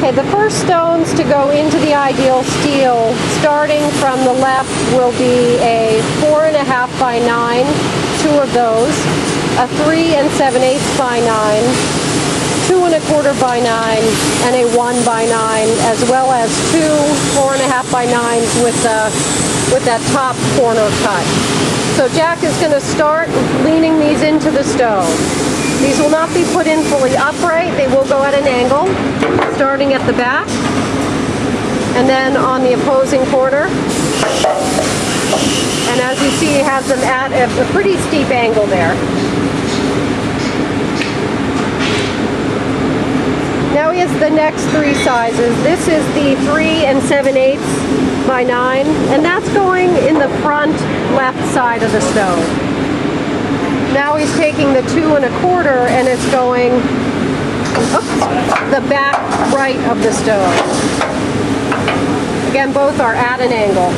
Okay, the first stones to go into the ideal steel, starting from the left, will be a 4.5 by 9, two of those, a 3 7/8 by 9, 2 1/4 by 9, and a 1 by 9, as well as two 4.5 by 9s with that top corner cut. So Jack is going to start leaning these into the stove. These will not be put in fully upright. They will go at an angle, starting at the back, and then on the opposing corner. And as you see, he has them at a pretty steep angle there. Now he has the next three sizes. This is the 3 7/8 by 9, and that's going in the front left side of the stove. Now he's taking the 2 1/4 and it's going the back right of the stove. Again, both are at an angle.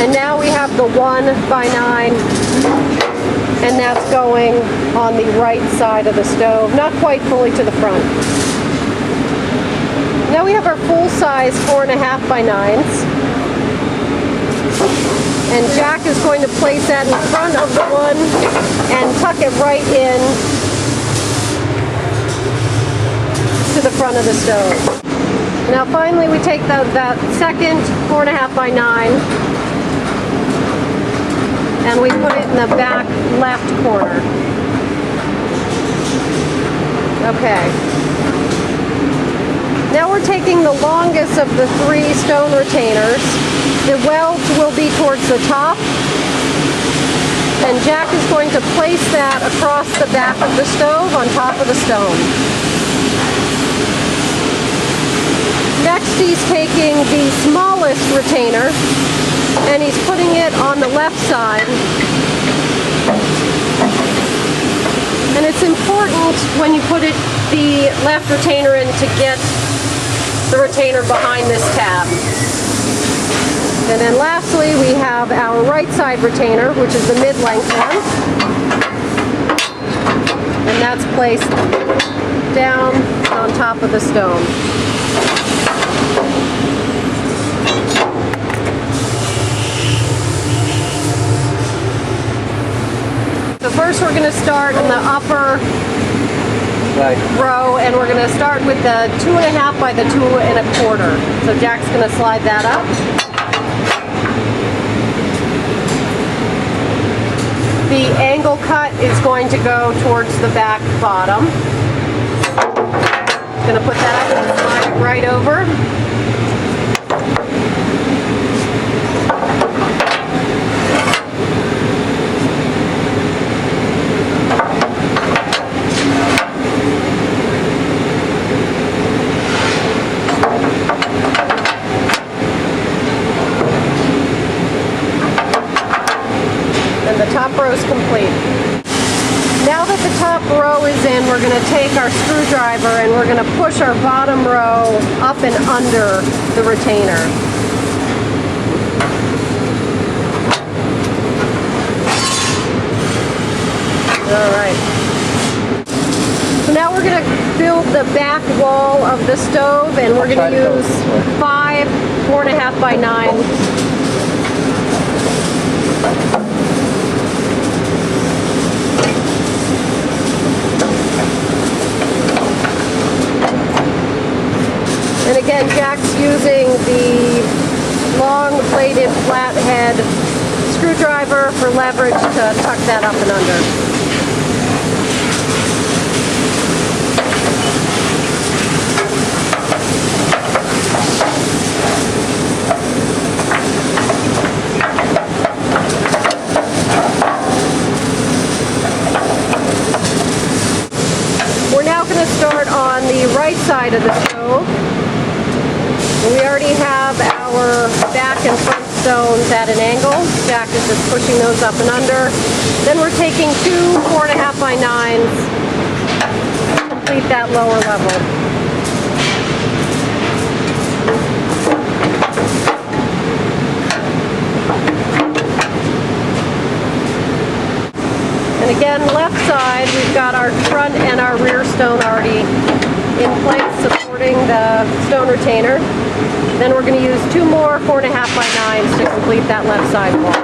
And now we have the 1 by 9, and that's going on the right side of the stove, not quite fully to the front. Now we have our full-size 4.5 by 9s. And Jack is going to place that in front of the one and tuck it right in to the front of the stove. Now finally we take that second 4.5 by 9 and we put it in the back left corner. Okay. Now we're taking the longest of the three stone retainers. The welds will be towards the top, and Jack is going to place that across the back of the stove on top of the stone. Next he's taking the smallest retainer and he's putting it on the left side. And it's important when you put the left retainer in to get the retainer behind this tab. And then lastly, we have our right side retainer, which is the mid-length one. And that's placed down on top of the stone. So first we're going to start in the upper row, and we're going to start with the 2.5 by the 2 1/4. So Jack's going to slide that up. The angle cut is going to go towards the back bottom. Going to put that up and slide it right over. The top row is complete. Now that the top row is in, we're going to take our screwdriver and we're going to push our bottom row up and under the retainer. Alright. So now we're going to build the back wall of the stove, and we're going to use 5 4.5 by 9. And again, Jack's using the long bladed flathead screwdriver for leverage to tuck that up and under. We're now going to start on the right side of the stove. We already have our back and front stones at an angle. Jack is just pushing those up and under. Then we're taking two 4.5 by 9s to complete that lower level. And again, left side, we've got our front and our rear stone already in place. supporting the stone retainer. Then we're going to use 2 more 4.5 by 9s to complete that left side wall.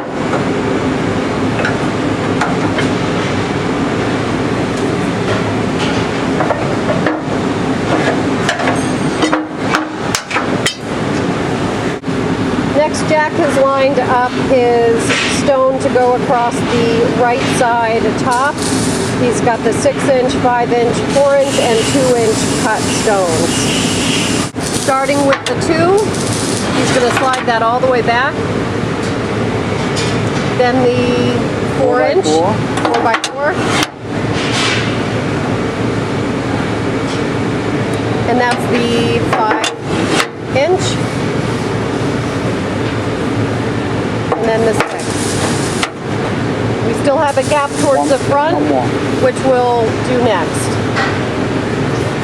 Next, Jack has lined up his stone to go across the right side top. He's got the 6-inch, 5-inch, 4-inch, and 2-inch cut stones. Starting with the 2, he's going to slide that all the way back. Then the 4-inch, 4x4. And that's the 5-inch. And then the 6. We still have a gap towards the front, which we'll do next.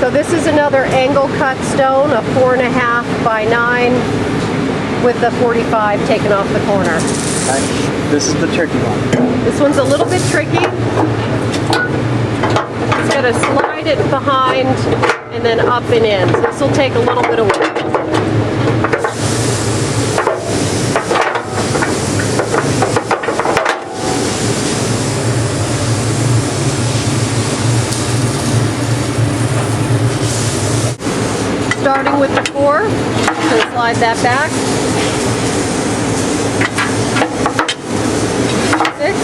So this is another angle cut stone, a 4.5 by 9 with the 45 taken off the corner. Okay. This is the tricky one. This one's a little bit tricky. It's got to slide it behind and then up and in. So this will take a little bit of work. Starting with the 4, so slide that back. 6.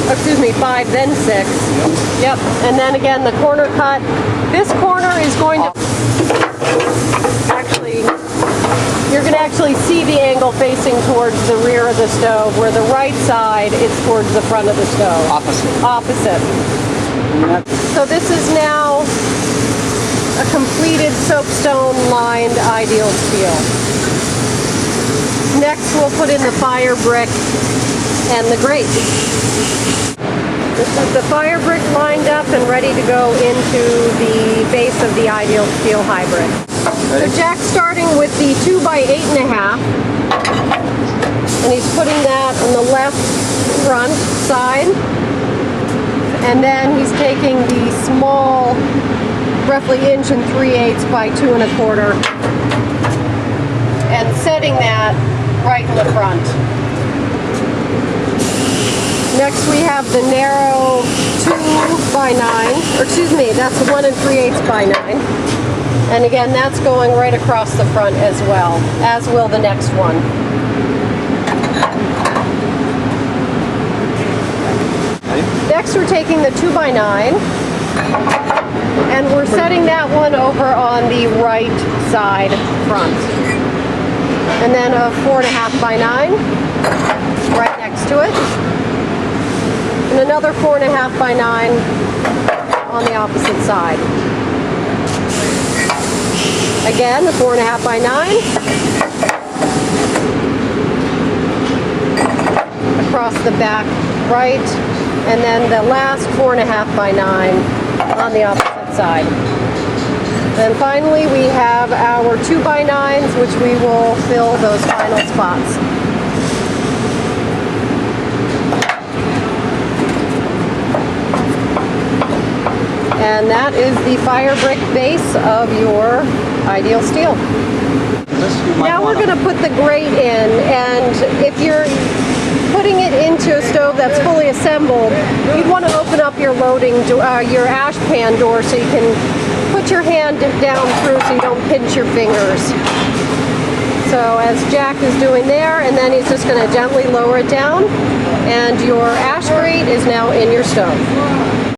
Excuse me, 5, then 6. Yep, and then again the corner cut. This corner is going to you're going to actually see the angle facing towards the rear of the stove, where the right side is towards the front of the stove. Opposite. So this is now a completed soapstone lined ideal steel. Next we'll put in the fire brick and the grate. This is the fire brick lined up and ready to go into the base of the ideal steel hybrid. So Jack's starting with the 2 by 8.5, and he's putting that on the left front side. And then he's taking the small, roughly 1 3/8 by 2 1/4, and setting that right in the front. Next we have the narrow 2 by 9, or excuse me, that's 1 3/8 by 9. And again, that's going right across the front as well, as will the next one. Next we're taking the 2 by 9 and we're setting that one over on the right side front. And then a 4.5 by 9 right next to it. And another 4.5 by 9 on the opposite side. Again, the 4.5 by 9 across the back right. And then the last 4.5 by 9 on the opposite side. Then finally we have our 2 by 9s, which we will fill those final spots. And that is the fire brick base of your ideal steel. Now we're going to put the grate in, and if you're putting it into a stove that's fully assembled, you'd want to open up your your ash pan door so you can put your hand down through so you don't pinch your fingers. So as Jack is doing there, and then he's just going to gently lower it down, and your ash grate is now in your stove.